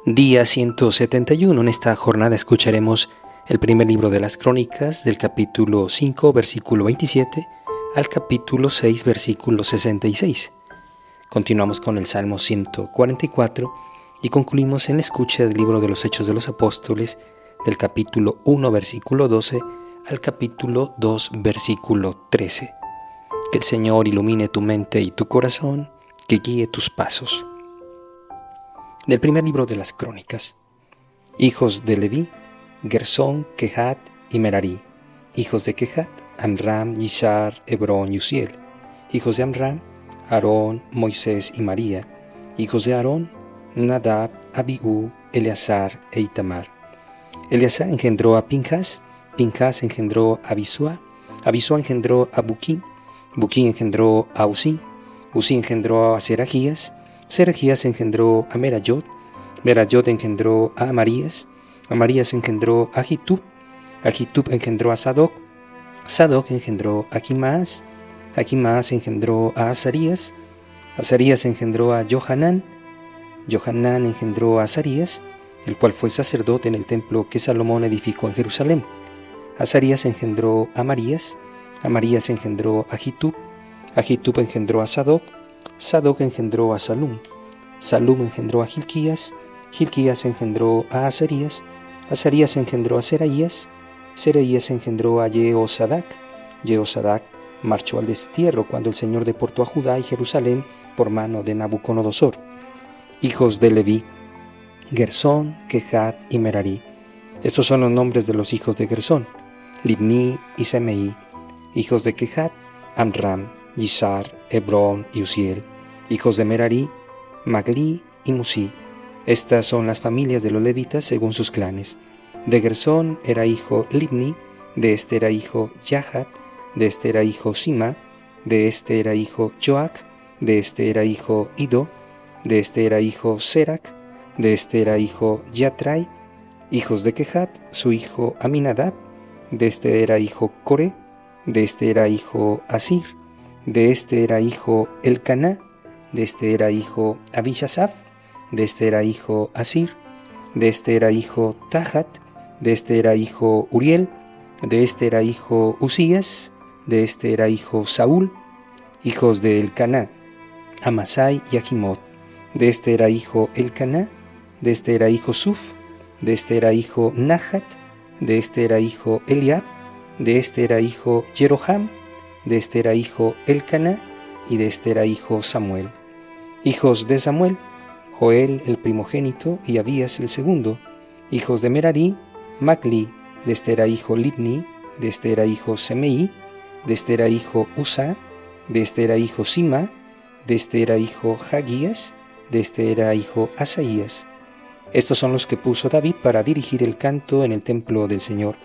Día 171. En esta jornada escucharemos el primer libro de las Crónicas, del capítulo 5, versículo 27, al capítulo 6, versículo 66. Continuamos con el Salmo 144 y concluimos en la escucha del libro de los Hechos de los Apóstoles, del capítulo 1, versículo 12, al capítulo 2, versículo 13. Que el Señor ilumine tu mente y tu corazón, que guíe tus pasos. Del primer libro de las Crónicas. Hijos de Leví, Gersón, Kehat y Merari. Hijos de Kehat, Amram, Yishar, Hebrón y Uziel. Hijos de Amram, Aarón, Moisés y María. Hijos de Aarón, Nadab, Abiú, Eleazar e Itamar. Eleazar engendró a Pinjas, Pinjas engendró a Abisúa, Abisúa engendró a Buquí, Buquí engendró a Uzí, Uzí engendró a Serajías, Serajías engendró a Merayot, Merayot engendró a Amarías, Amarías engendró a Ahitub, Ahitub engendró a Sadoc, Sadoc engendró a Ahimaas, Ahimaas engendró a Azarías, Azarías engendró a Johanán, Johanán engendró a Azarías, el cual fue sacerdote en el templo que Salomón edificó en Jerusalén. Azarías engendró a Amarías, Amarías engendró a Ahitub, Ahitub engendró a Sadoc, Sadoc engendró a Salum, Salum engendró a Hilquías, Hilquías engendró a Azarías, Azarías engendró a Seraías, Seraías engendró a Jehosadac, Jehosadac marchó al destierro cuando el Señor deportó a Judá y Jerusalén por mano de Nabucodonosor. Hijos de Leví, Gersón, Kehat y Merari. Estos son los nombres de los hijos de Gersón: Libni y Semeí. Hijos de Kehat, Amram, Yishar, Hebrón y Uziel. Hijos de Merari, Magli y Musí. Estas son las familias de los levitas según sus clanes. De Gersón era hijo Libni, de este era hijo Yahat, de este era hijo Sima, de este era hijo Joac, de este era hijo Ido, de este era hijo Serac, de este era hijo Yatrai. Hijos de Kehat, su hijo Aminadab, de este era hijo Core, de este era hijo Asir, de este era hijo Elcaná, de este era hijo Abishasaf, de este era hijo Asir, de este era hijo Tahat, de este era hijo Uriel, de este era hijo Uzías, de este era hijo Saúl. Hijos de Elcaná, Amasai y Ahimot, de este era hijo Elcaná, de este era hijo Suf, de este era hijo Nahat, de este era hijo Eliab, de este era hijo Jeroham, de este era hijo Elcaná, y de este era hijo Samuel. Hijos de Samuel, Joel el primogénito y Abías el segundo. Hijos de Merari, Magli, de este era hijo Libni, de este era hijo Semeí, de este era hijo Usa, de este era hijo Sima, de este era hijo Hagías, de este era hijo Asaías. Estos son los que puso David para dirigir el canto en el templo del Señor,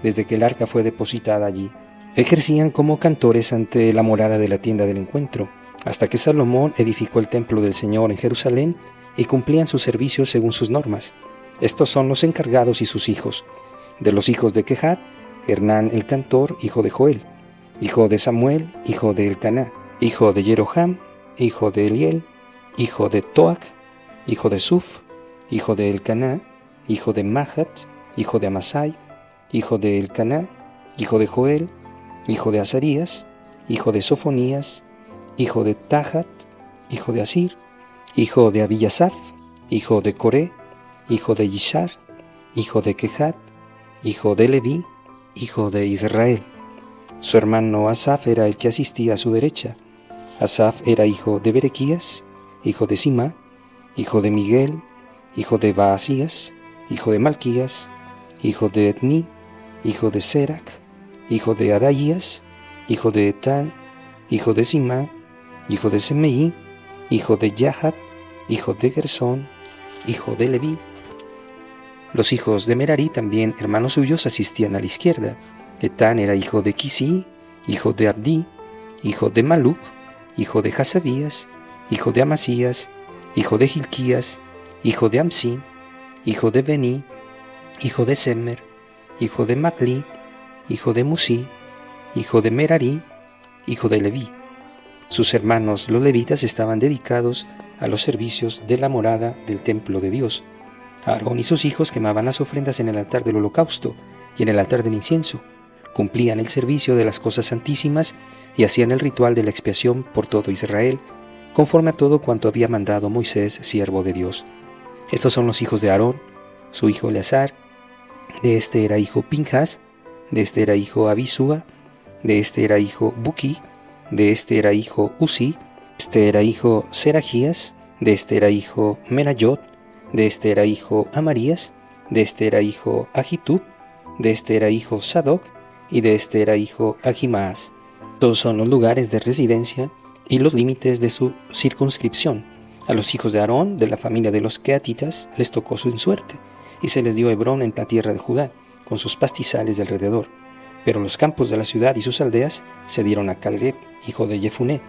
desde que el arca fue depositada allí. Ejercían como cantores ante la morada de la tienda del encuentro, hasta que Salomón edificó el templo del Señor en Jerusalén y cumplían sus servicios según sus normas. Estos son los encargados y sus hijos. De los hijos de Kehat, Hernán el cantor, hijo de Joel, hijo de Samuel, hijo de Elcaná, hijo de Jeroham, hijo de Eliel, hijo de Toac, hijo de Suf, hijo de Elcaná, hijo de Mahat, hijo de Amasai, hijo de Elcaná, hijo de Joel, hijo de Azarías, hijo de Sofonías, hijo de Tahat, hijo de Asir, hijo de Abiyasaf, hijo de Coré, hijo de Yishar, hijo de Kehat, hijo de Leví, hijo de Israel. Su hermano Asaf era el que asistía a su derecha. Asaf era hijo de Berequías, hijo de Sima, hijo de Miguel, hijo de Baasías, hijo de Malquías, hijo de Etni, hijo de Serac, hijo de Adaías, hijo de Etán, hijo de Sima, hijo de Semeí, hijo de Yahat, hijo de Gersón, hijo de Leví. Los hijos de Merari, también hermanos suyos, asistían a la izquierda. Etán era hijo de Quisí, hijo de Abdí, hijo de Maluc, hijo de Hasabías, hijo de Amasías, hijo de Hilquías, hijo de Amsi, hijo de Bení, hijo de Semer, hijo de Magli, hijo de Musí, hijo de Merari, hijo de Leví. Sus hermanos los levitas estaban dedicados a los servicios de la morada del templo de Dios. Aarón y sus hijos quemaban las ofrendas en el altar del holocausto y en el altar del incienso, cumplían el servicio de las cosas santísimas y hacían el ritual de la expiación por todo Israel, conforme a todo cuanto había mandado Moisés, siervo de Dios. Estos son los hijos de Aarón, su hijo Eleazar, de este era hijo Pinjas, de este era hijo Abisúa, de este era hijo Buki, de este era hijo Uzi, de este era hijo Seragías, de este era hijo Menayot, de este era hijo Amarías, de este era hijo Ahitub, de este era hijo Sadoc, y de este era hijo Ahimaas. Todos son los lugares de residencia y los límites de su circunscripción. A los hijos de Aarón, de la familia de los Keatitas, les tocó su suerte, y se les dio Hebrón en la tierra de Judá, con sus pastizales de alrededor. Pero los campos de la ciudad y sus aldeas se dieron a Caleb, hijo de Jefuné.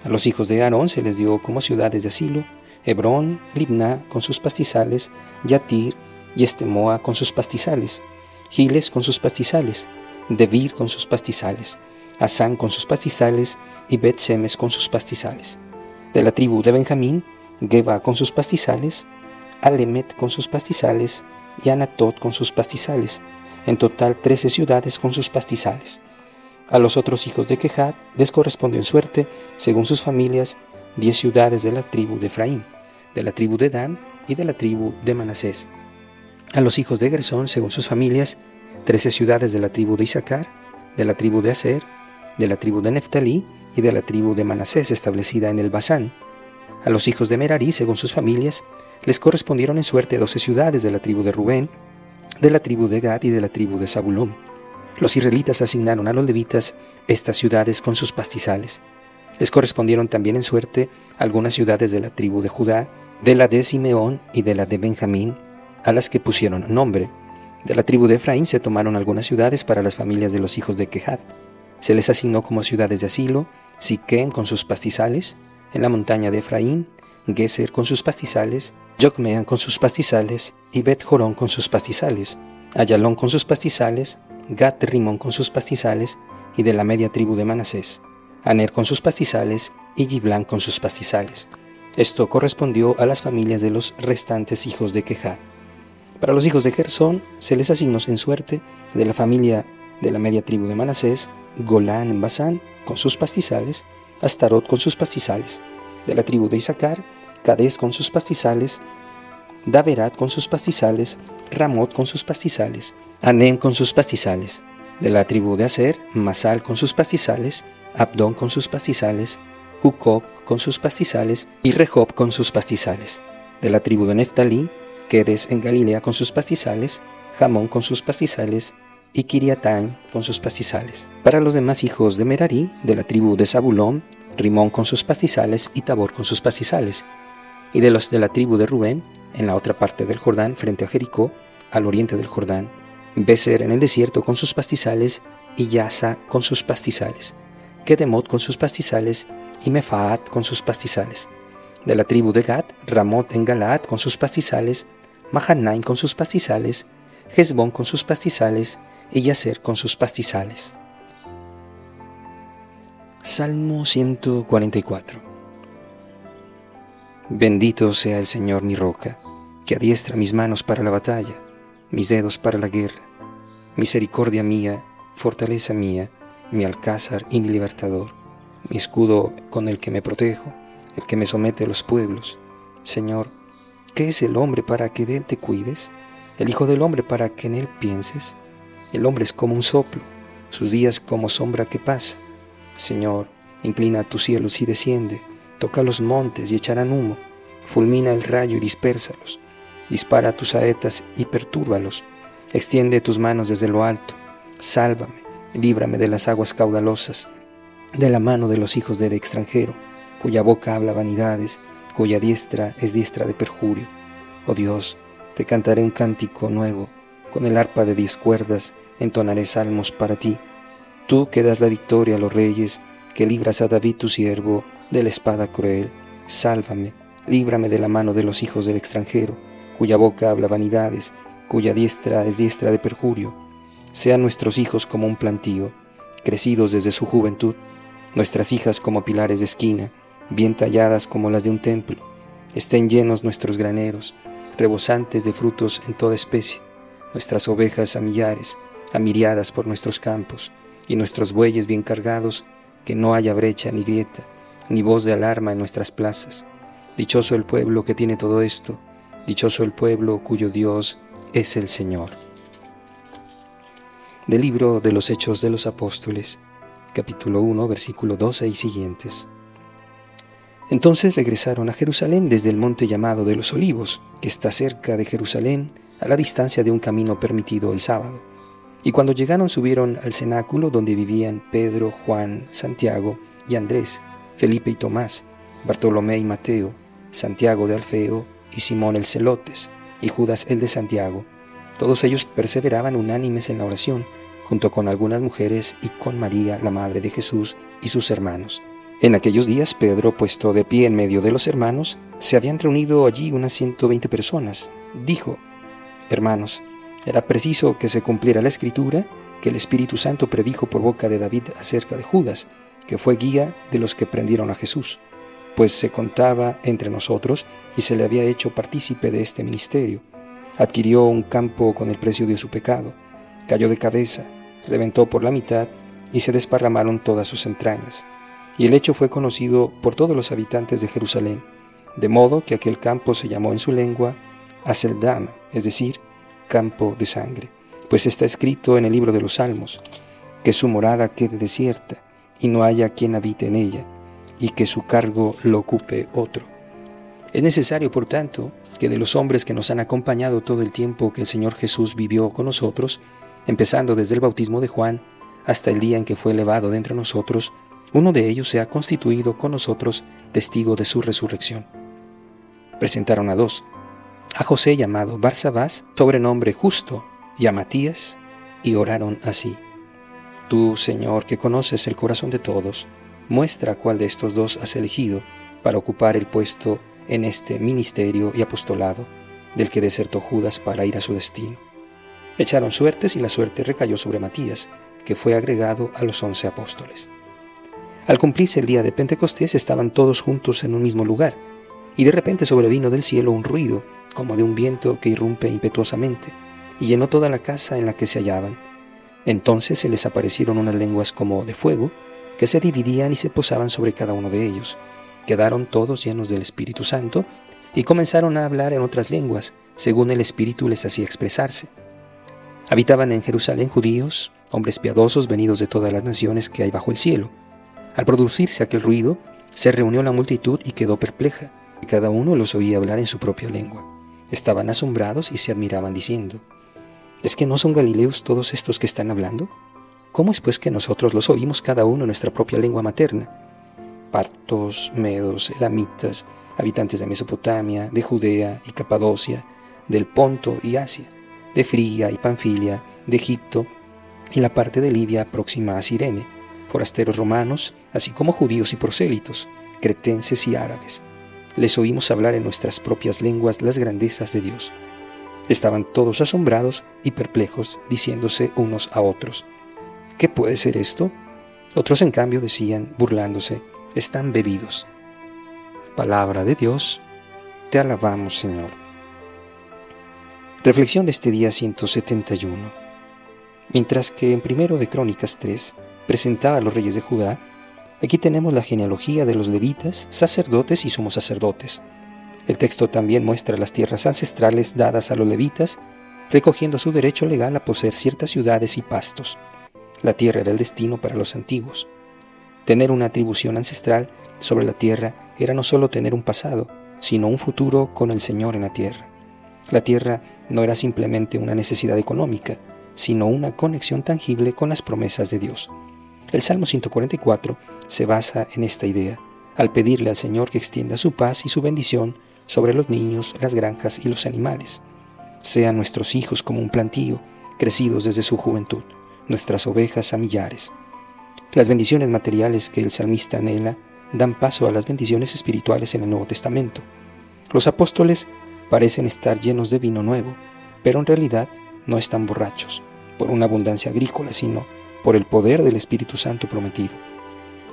A los hijos de Aarón se les dio como ciudades de asilo, Hebrón, Libná con sus pastizales, Yatir y Estemoa con sus pastizales, Giles con sus pastizales, Debir con sus pastizales, Asán con sus pastizales y Bet-Semes con sus pastizales. De la tribu de Benjamín, Geba con sus pastizales, Alemet con sus pastizales y Anatot con sus pastizales, en total 13 ciudades con sus pastizales. A los otros hijos de Kehat les correspondió en suerte, según sus familias, 10 ciudades de la tribu de Efraín, de la tribu de Dan y de la tribu de Manasés. A los hijos de Gersón, según sus familias, 13 ciudades de la tribu de Isaacar, de la tribu de Aser, de la tribu de Neftalí y de la tribu de Manasés establecida en el Basán. A los hijos de Merari, según sus familias, les correspondieron en suerte 12 ciudades de la tribu de Rubén, de la tribu de Gad y de la tribu de Zabulón. Los israelitas asignaron a los levitas estas ciudades con sus pastizales. Les correspondieron también en suerte algunas ciudades de la tribu de Judá, de la de Simeón y de la de Benjamín, a las que pusieron nombre. De la tribu de Efraín se tomaron algunas ciudades para las familias de los hijos de Kehat. Se les asignó como ciudades de asilo Siquem con sus pastizales, en la montaña de Efraín, Geser con sus pastizales, Jocmeam con sus pastizales y Bet-Jorón con sus pastizales, Ayalón con sus pastizales, Gat-Rimón con sus pastizales y de la media tribu de Manasés, Aner con sus pastizales y Giblán con sus pastizales. Esto correspondió a las familias de los restantes hijos de Kehat. Para los hijos de Gersón se les asignó en suerte de la familia de la media tribu de Manasés, Golán en Basán con sus pastizales, Astarot con sus pastizales, de la tribu de Isaacar, Cadés con sus pastizales, Daberat con sus pastizales, Ramot con sus pastizales, Anem con sus pastizales, de la tribu de Aser, Masal con sus pastizales, Abdón con sus pastizales, Jucoc con sus pastizales y Rehob con sus pastizales, de la tribu de Neftalí, Quedes en Galilea con sus pastizales, Jamón con sus pastizales y Kiriataim con sus pastizales. Para los demás hijos de Merari, de la tribu de Zabulón, Rimón con sus pastizales y Tabor con sus pastizales. Y de los de la tribu de Rubén, en la otra parte del Jordán, frente a Jericó, al oriente del Jordán, Beser en el desierto con sus pastizales y Yasa con sus pastizales, Kedemot con sus pastizales y Mefaat con sus pastizales. De la tribu de Gad, Ramot en Galaad con sus pastizales, Mahanaim con sus pastizales, Hezbón con sus pastizales y Yaser con sus pastizales. Salmo 144. Bendito sea el Señor mi roca, que adiestra mis manos para la batalla, mis dedos para la guerra. Misericordia mía, fortaleza mía, mi alcázar y mi libertador, mi escudo con el que me protejo, el que me somete a los pueblos. Señor, ¿qué es el hombre para que de él te cuides? El hijo del hombre para que en él pienses. El hombre es como un soplo, sus días como sombra que pasa. Señor, inclina tus cielos y desciende, toca los montes y echarán humo, fulmina el rayo y dispérsalos, dispara tus saetas y pertúrbalos, extiende tus manos desde lo alto, sálvame, líbrame de las aguas caudalosas, de la mano de los hijos del extranjero, cuya boca habla vanidades, cuya diestra es diestra de perjurio. Oh Dios, te cantaré un cántico nuevo, con el arpa de 10 cuerdas entonaré salmos para ti. Tú que das la victoria a los reyes, que libras a David tu siervo de la espada cruel, sálvame, líbrame de la mano de los hijos del extranjero, cuya boca habla vanidades, cuya diestra es diestra de perjurio. Sean nuestros hijos como un plantío, crecidos desde su juventud, nuestras hijas como pilares de esquina, bien talladas como las de un templo. Estén llenos nuestros graneros, rebosantes de frutos en toda especie, nuestras ovejas a millares, a miriadas por nuestros campos, y nuestros bueyes bien cargados, que no haya brecha ni grieta, ni voz de alarma en nuestras plazas. Dichoso el pueblo que tiene todo esto, dichoso el pueblo cuyo Dios es el Señor. Del libro de los Hechos de los Apóstoles, capítulo 1, versículo 12 y siguientes. Entonces regresaron a Jerusalén desde el monte llamado de los Olivos, que está cerca de Jerusalén, a la distancia de un camino permitido el sábado. Y cuando llegaron subieron al cenáculo donde vivían Pedro, Juan, Santiago y Andrés, Felipe y Tomás, Bartolomé y Mateo, Santiago de Alfeo y Simón el Celotes, y Judas el de Santiago. Todos ellos perseveraban unánimes en la oración, junto con algunas mujeres y con María, la madre de Jesús, y sus hermanos. En aquellos días Pedro, puesto de pie en medio de los hermanos, se habían reunido allí unas 120 personas, dijo: Hermanos, era preciso que se cumpliera la Escritura que el Espíritu Santo predijo por boca de David acerca de Judas, que fue guía de los que prendieron a Jesús, pues se contaba entre nosotros y se le había hecho partícipe de este ministerio. Adquirió un campo con el precio de su pecado, cayó de cabeza, reventó por la mitad y se desparramaron todas sus entrañas. Y el hecho fue conocido por todos los habitantes de Jerusalén, de modo que aquel campo se llamó en su lengua Haceldama, es decir, campo de sangre, pues está escrito en el libro de los Salmos, que su morada quede desierta y no haya quien habite en ella, y que su cargo lo ocupe otro. Es necesario, por tanto, que de los hombres que nos han acompañado todo el tiempo que el Señor Jesús vivió con nosotros, empezando desde el bautismo de Juan hasta el día en que fue elevado de entre nosotros, uno de ellos se ha constituido con nosotros testigo de su resurrección. Presentaron a dos, a José llamado Barsabás, sobrenombre Justo, y a Matías, y oraron así: Tú, Señor, que conoces el corazón de todos, muestra cuál de estos dos has elegido para ocupar el puesto en este ministerio y apostolado del que desertó Judas para ir a su destino. Echaron suertes y la suerte recayó sobre Matías, que fue agregado a los 11 apóstoles. Al cumplirse el día de Pentecostés estaban todos juntos en un mismo lugar, y de repente sobrevino del cielo un ruido, como de un viento que irrumpe impetuosamente, y llenó toda la casa en la que se hallaban. Entonces se les aparecieron unas lenguas como de fuego, que se dividían y se posaban sobre cada uno de ellos. Quedaron todos llenos del Espíritu Santo, y comenzaron a hablar en otras lenguas, según el Espíritu les hacía expresarse. Habitaban en Jerusalén judíos, hombres piadosos venidos de todas las naciones que hay bajo el cielo. Al producirse aquel ruido, se reunió la multitud y quedó perpleja, y cada uno los oía hablar en su propia lengua. Estaban asombrados y se admiraban diciendo: ¿Es que no son galileos todos estos que están hablando? ¿Cómo es pues que nosotros los oímos cada uno en nuestra propia lengua materna? Partos, medos, elamitas, habitantes de Mesopotamia, de Judea y Capadocia, del Ponto y Asia, de Frigia y Panfilia, de Egipto y la parte de Libia próxima a Cirene, forasteros romanos, así como judíos y prosélitos, cretenses y árabes. Les oímos hablar en nuestras propias lenguas las grandezas de Dios. Estaban todos asombrados y perplejos, diciéndose unos a otros: ¿Qué puede ser esto? Otros, en cambio, decían, burlándose: están bebidos. Palabra de Dios, te alabamos, Señor. Reflexión de este día 171. Mientras que en 1 de Crónicas 3 presentaba a los reyes de Judá, aquí tenemos la genealogía de los levitas, sacerdotes y sumos sacerdotes. El texto también muestra las tierras ancestrales dadas a los levitas, recogiendo su derecho legal a poseer ciertas ciudades y pastos. La tierra era el destino para los antiguos. Tener una atribución ancestral sobre la tierra era no solo tener un pasado, sino un futuro con el Señor en la tierra. La tierra no era simplemente una necesidad económica, sino una conexión tangible con las promesas de Dios. El Salmo 144 se basa en esta idea, al pedirle al Señor que extienda su paz y su bendición sobre los niños, las granjas y los animales. Sean nuestros hijos como un plantío, crecidos desde su juventud, nuestras ovejas a millares. Las bendiciones materiales que el salmista anhela dan paso a las bendiciones espirituales en el Nuevo Testamento. Los apóstoles parecen estar llenos de vino nuevo, pero en realidad no están borrachos por una abundancia agrícola, sino por el poder del Espíritu Santo prometido.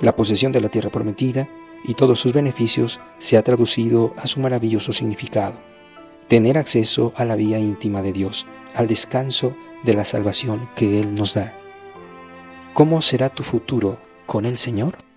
La posesión de la tierra prometida y todos sus beneficios se ha traducido a su maravilloso significado. tener acceso a la vía íntima de Dios, al descanso de la salvación que Él nos da. ¿Cómo será tu futuro con el Señor?